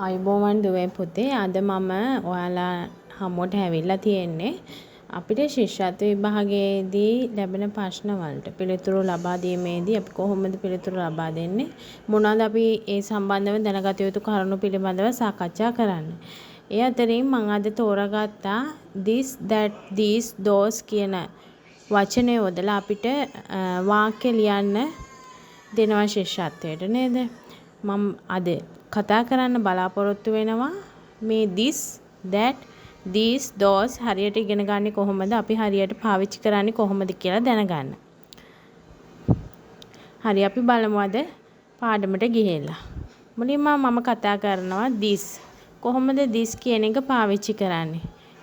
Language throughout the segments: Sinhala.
අයිබෝවන් දුවේ පුතේ අද මම ඔයාලා හමුවට ඇවිල්ලා තියෙන්නේ අපිට ශිෂ්‍යත්ව විභාගයේදී ලැබෙන ප්‍රශ්න වලට පිළිතුරු ලබා දීමේදී අපි කොහොමද පිළිතුරු ලබා දෙන්නේ මොනවාද අපි ඒ සම්බන්ධව දැනගත යුතු කරුණු පිළිබඳව සාකච්ඡා කරන්නේ. ඒ අතරින් මම අද තෝරාගත්තා this that these those කියන වචනය යොදලා අපිට වාක්‍ය ලියන්න දෙනවා ශිෂ්‍යත්වයට නේද? මම අද කතා කරන්න බලාපොරොත්තු වෙනවා මේ this that these those හරියට ඉගෙන ගන්නේ කොහොමද අපි හරියට පාවිච්චි කරන්නේ කොහොමද කියලා දැනගන්න. හරි අපි බලමු අද පාඩමට ගිහිල්ලා. මුලින්ම මම කතා කරනවා this කොහොමද this කියන එක පාවිච්චි කරන්නේ.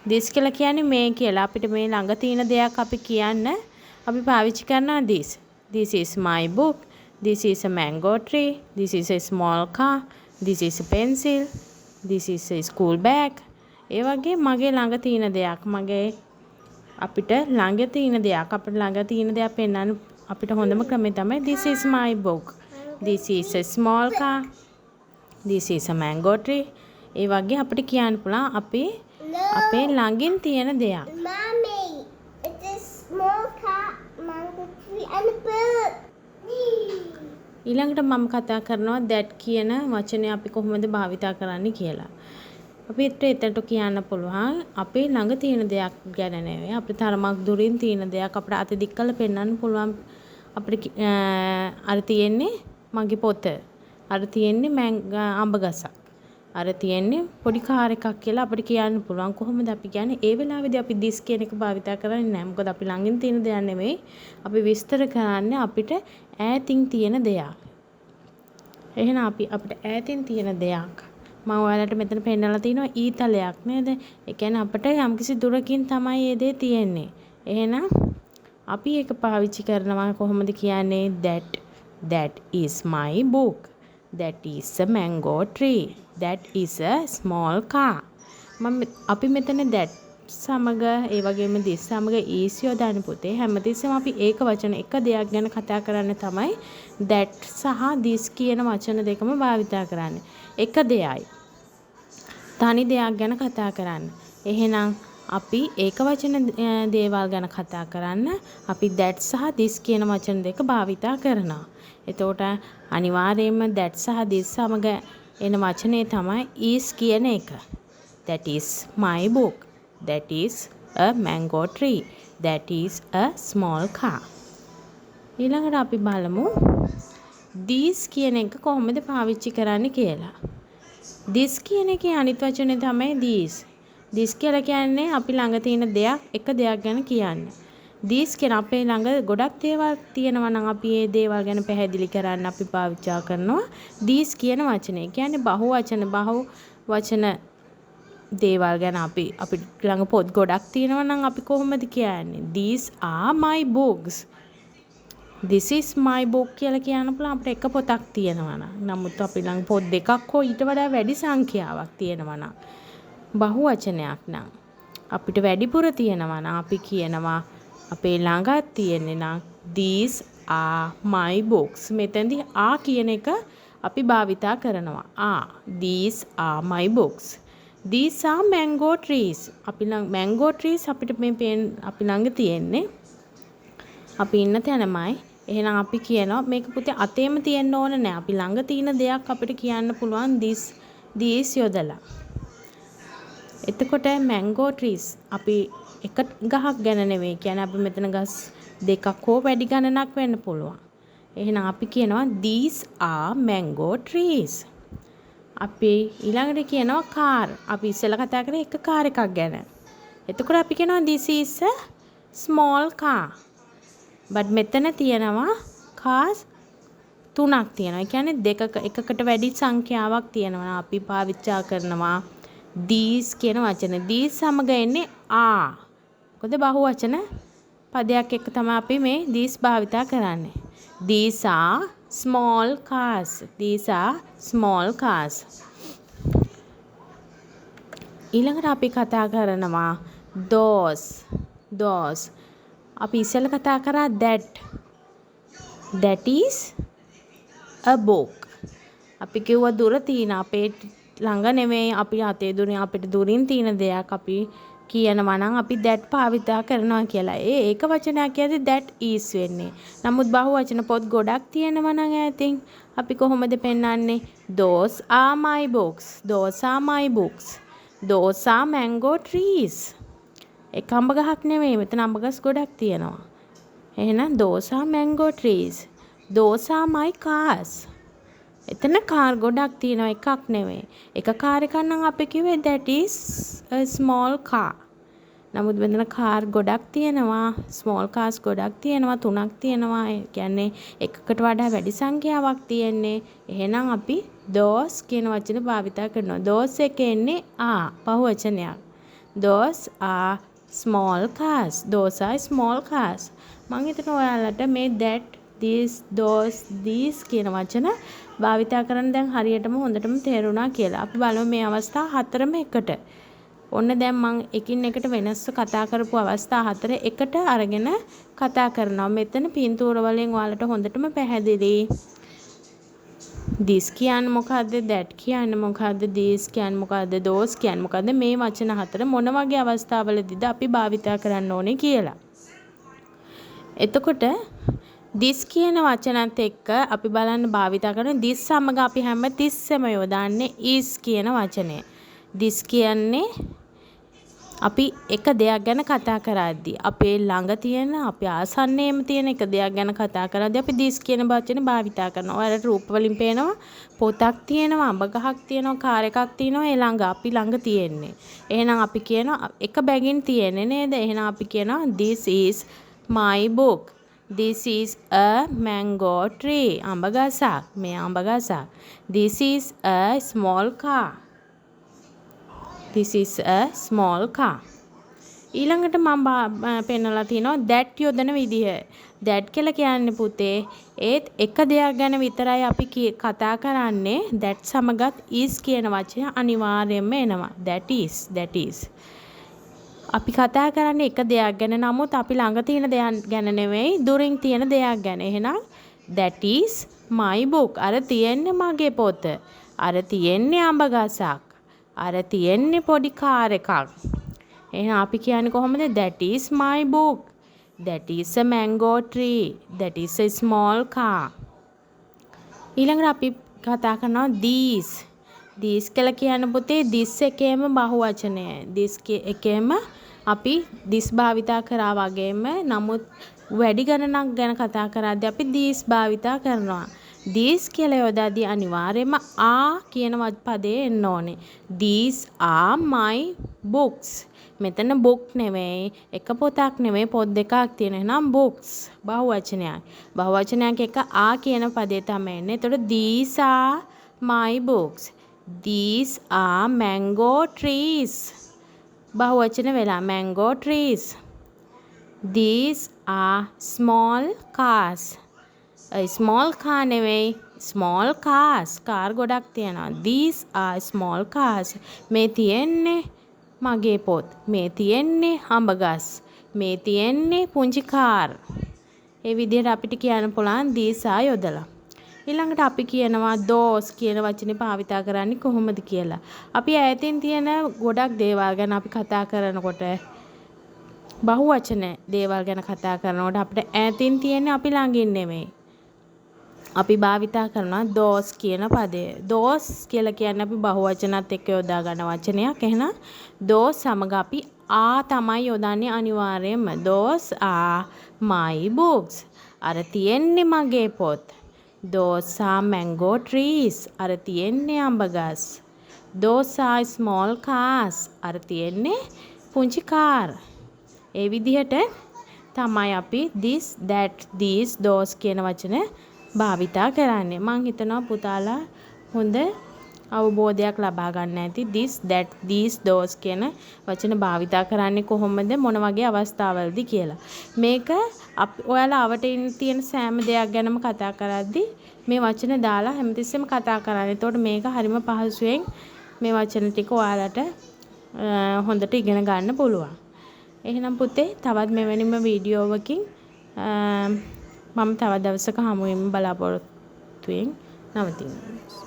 this කියලා කියන්නේ මේ කියලා අපිට මේ ළඟ තියෙන දෙයක් අපි කියන්න අපි පාවිච්චි කරනවා this. This is my book. This is a mango tree. This is a small car. This is a pencil. This is a school bag. ඒ වගේ මගේ ළඟ තියෙන දෙයක් මගේ අපිට ළඟ තියෙන දෙයක් අපිට ළඟ තියෙන දෙයක් පෙන්වන්න අපිට හොඳම ක්‍රමය තමයි this is my book. This is a small car. This is a mango tree. ඒ වගේ අපිට කියන්න පුළුවන් අපේ ළඟින් තියෙන දෙයක්. Mommy, it is small car, mango tree and a bird. ඊළඟට මම කතා කරනවා that කියන වචනය අපි කොහොමද භාවිතා කරන්නේ කියලා. අපිට එතනට කියන්න පුළුවන් අපේ ළඟ තියෙන දෙයක් ගැන නෙවෙයි අපිට තරමක් දුරින් තියෙන දෙයක් අපිට අත දික් කරලා පෙන්වන්න පුළුවන් අපිට අර තියෙන්නේ මගේ පොත. අර තියෙන්නේ අඹ ගසක්. අර තියෙන්නේ පොඩි කාර් එකක් කියලා අපිට කියන්න පුළුවන්. කොහොමද අපි කියන්නේ ඒ වෙලාවේදී අපි this කියන එක භාවිතා කරන්නේ නැහැ. මොකද අපි ළඟින් තියෙන දෙයක් නෙවෙයි. අපි විස්තර කරන්නේ අපිට ඈතින් තියෙන දෙයක්. එහෙනම් අපිට ඈතින් තියෙන දෙයක්. මම ඔයාලට මෙතන පෙන්නලා තිනවා ඊතලයක් නේද? ඒ කියන්නේ අපිට යම්කිසි දුරකින් තමයි මේ දේ තියෙන්නේ. එහෙනම් අපි ඒක පාවිච්චි කරනවා කොහොමද කියන්නේ that is my book. That is a mango tree. That is a small car. අපි මෙතන that සමග ඒ වගේම this සමග is යොදාන පුතේ හැමතිස්සෙම අපි ඒක වචන එක දෙයක් ගැන කතා කරන්න තමයි that සහ this කියන වචන දෙකම භාවිතා කරන්නේ. එක දෙයයි. තනි දෙයක් ගැන කතා කරන්න. එහෙනම් අපි ඒක වචන දේවල් ගැන කතා කරන්න අපි that සහ this කියන වචන දෙක භාවිතා කරනවා. එතකොට අනිවාර්යයෙන්ම that සහ this සමග එන වචනේ තමයි is කියන එක. That is my book. That is a mango tree. That is a small car. ඊළඟට අපි බලමු this කියන එක කොහොමද පාවිච්චි කරන්නේ කියලා. this කියන එකේ අනිත් වචනේ තමයි these. this කියලා කියන්නේ අපි ළඟ තියෙන දෙයක් එක දෙයක් ගැන කියන්නේ. this කියන අපේ ළඟ ගොඩක් දේවල් තියෙනවා නම් අපි ඒ දේවල් ගැන පැහැදිලි කරන්න අපි පාවිච්චි කරනවා this කියන වචනේ. කියන්නේ බහු වචන දේවල් ගැන අපි ළඟ පොත් ගොඩක් තියෙනවා නම් අපි කොහොමද කියන්නේ? These are my books. This is my book කියලා කියන්න පුළුවන් අපිට එක පොතක් තියෙනවා නම්. නමුත් අපි ළඟ පොත් දෙකක් හෝ ඊට වඩා වැඩි සංඛ්‍යාවක් තියෙනවා නම් බහු වචනයක් නම් අපිට වැඩිපුර තියෙනවා නම් අපි කියනවා අපේ ළඟ තියෙන්නේ නම් these are my books. මෙතෙන්දී are කියන එක අපි භාවිතා කරනවා. these are my books. These are mango trees. අපි ළඟ mango trees අපිට අපි ළඟ තියෙන්නේ. අපි ඉන්න තැනමයි. එහෙනම් අපි කියනවා මේක පුතේ අතේම තියෙන්න ඕන නෑ. අපි ළඟ තියෙන දෙයක් අපිට කියන්න පුළුවන් these යොදලා. එතකොට mango trees අපි එක ගහක් ගැන නෙවෙයි කියන්නේ අපි මෙතන ගස් දෙකක් හෝ වැඩි ගණනක් වෙන්න පුළුවන්. එහෙනම් අපි කියනවා these are mango trees. අපි ඊළඟට කියනවා car. අපි ඉස්සෙල්ලා කතා කරේ එක කාර් එකක් ගැන. එතකොට අපි කියනවා this is a small car. but මෙතන තියෙනවා cars තුනක් තියෙනවා. ඒ කියන්නේ එකකට වැඩි සංඛ්‍යාවක් තියෙනවා. අපි පාවිච්චි කරනවා these කියන වචනේ. these සමග එන්නේ are. මොකද බහු වචන පදයක් එක්ක තමයි අපි මේ these භාවිතා කරන්නේ. These are small cars. These are small cars. ඊළඟට අපි කතා කරනවා those. අපි ඉස්සෙල්ලා කතා කරා that is a book. අපි කිව්වා දුර තියෙන අපේ ළඟ නෙවෙයි අපි අතේ දුරින් අපිට දුරින් තියෙන දෙයක් අපි කියනවා නම් අපි that භාවිතා කරනවා කියලා. ඒක වචනයක් කියද්දි that is වෙන්නේ. නමුත් බහුවචන පොත් ගොඩක් තියෙනවා නම් ඈතින් අපි කොහොමද පෙන්වන්නේ? those are my books. those are my books. those are mango trees. එක අඹ ගහක් නෙවෙයි. මෙතන අඹ ගස් ගොඩක් තියෙනවා. එහෙනම් those are mango trees. those are my cars. එතන කාර් ගොඩක් තියෙනවා එකක් නෙවෙයි. එක කාර් එකක් නම් අපි කිව්වේ that is a small car. නමුත් මෙතන කාර් ගොඩක් තියෙනවා. small cars ගොඩක් තියෙනවා. 3ක් තියෙනවා. ඒ කියන්නේ එකකට වඩා වැඩි සංඛ්‍යාවක් තියෙන්නේ. එහෙනම් අපි those කියන වචනේ භාවිතා කරනවා. those එකේ එන්නේ are බහුවචනයක්. those are small cars. those are small cars. මම හිතනවා ඔයාලට මේ that these those these කියන වචන භාවිතා කරන්න දැන් හරියටම හොඳටම තේරුණා කියලා. අපි බලමු මේ අවස්ථා හතරම එකට. ඔන්න දැන් මම එකින් එකට වෙනස්ව කතා කරපු අවස්ථා හතර එකට අරගෙන කතා කරනවා. මෙතන පින්තූර වලින් ඔයාලට හොඳටම පැහැදිලි. this කියන්නේ මොකද්ද? that කියන්නේ මොකද්ද? these කියන්නේ මොකද්ද? those කියන්නේ මොකද්ද? මේ වචන හතර මොන වගේ අවස්ථාවලදීද අපි භාවිතා කරන්න ඕනේ කියලා. එතකොට this කියන වචනත් එක්ක අපි බලන්න භාවිතා කරන this සමග අපි හැම තිස්සෙම යොදන්නේ is කියන වචනය. this කියන්නේ අපි එක දෙයක් ගැන කතා කරද්දී අපේ ළඟ තියෙන අපි ආසන්නයේම තියෙන එක දෙයක් ගැන කතා කරද්දී අපි this කියන වචනේ භාවිතා කරනවා. ඔයාලට රූප වලින් පේනවා පොතක් තියෙනවා, අඹ ගහක් තියෙනවා, කාර් එකක් තියෙනවා. ඒ ළඟ අපි ළඟ තියෙන්නේ. එහෙනම් අපි කියනවා එක බැගින් තියෙන්නේ නේද? එහෙනම් අපි කියනවා this is my book. This is a mango tree. අඹ ගසක්. මේ අඹ ගසක්. This is a small car. This is a small car. ඊළඟට මම පෙන්නලා තිනවා that යොදන විදිහ. that කියලා කියන්නේ පුතේ ඒත් එක දෙයක් ගැන විතරයි අපි කතා කරන්නේ. that සමගත් is කියන වචනය අනිවාර්යයෙන්ම එනවා. that is. අපි කතා කරන්නේ එක දෙයක් ගැන. නමුත් අපි ළඟ තියෙන දෙයක් ගැන නෙවෙයි දුරින් තියෙන දෙයක් ගැන. එහෙනම් that is my book. අර තියෙන්නේ මගේ පොත. අර තියෙන්නේ අඹ ගසක්. අර තියෙන්නේ පොඩි කාර් එකක්. එහෙනම් අපි කියන්නේ කොහොමද? that is my book. that is a mango tree. that is a small car. ඊළඟට අපි කතා කරනවා these. these කියලා කියන්නේ පුතේ this එකේම බහුවචනය. this එකේම අපි this භාවිතා කරා වගේම නමුත් වැඩි ගණනක් ගැන කතා කරද්දී අපි these භාවිතා කරනවා. these කියලා යොදද්දී අනිවාර්යයෙන්ම කියන පදේ එන්න ඕනේ. these are my books. මෙතන book නෙවෙයි, එක පොතක් නෙවෙයි, පොත් දෙකක් තියෙන. එහෙනම් books බහුවචනයක්. බහුවචනයක් එක කියන පදේ තමයි එන්නේ. එතකොට these are my books. these are mango trees. බහුවචන වෙලා mango trees. these are small cars. small car නෙවෙයි, small cars. කාර් ගොඩක් තියෙනවා. these are small cars. මේ තියෙන්නේ මගේ පොත්. මේ තියෙන්නේ අඹ ගස්. මේ තියෙන්නේ පුංචි කාර්. ඒ විදිහට අපිට කියන්න පුළුවන් these are යොදලා. ඊළඟට අපි කියනවා those කියන වචනේ භාවිතා කරන්නේ කොහොමද කියලා. අපි ඈතින් තියෙන ගොඩක් දේවල් ගැන අපි කතා කරනකොට බහුවචන දේවල් ගැන කතා කරනකොට අපිට ඈතින් තියෙන්නේ අපි ළඟින් නෙමෙයි. අපි භාවිතා කරනවා those කියන පදය. those කියලා කියන්නේ අපි බහුවචනත් එක්ක යොදා ගන්න වචනයක්. එහෙනම් those සමග අපි තමයි යොදන්නේ අනිවාර්යයෙන්ම. those are my books. අර තියෙන්නේ මගේ පොත්. those are mango trees. අර තියෙන්නේ අඹ ගස්. those are small cars. අර තියෙන්නේ පුංචි කාර්. ඒ විදිහට තමයි අපි this, that, these, those කියන වචන භාවිතා කරන්නේ. මම හිතනවා පුතාලා හොඳ අවබෝධයක් ලබා ගන්න ඇති this, that, these, those කියන වචන භාවිතා කරන්නේ කොහොමද මොන වගේ අවස්ථාවලදී කියලා. මේක ඔයාලා අවටින් තියෙන සෑම දෙයක් ගැනම කතා කරද්දී මේ වචන දාලා හැමතිස්සෙම කතා කරන්න. එතකොට මේක හරිම පහසුවෙන් මේ වචන ටික ඔයාලට හොඳට ඉගෙන ගන්න පුළුවන්. එහෙනම් පුතේ තවත් මෙවැනිම වීඩියෝවකින් මම තව දවසක හමු වෙමු බලාපොරොත්තු වෙමින් නවතිනවා.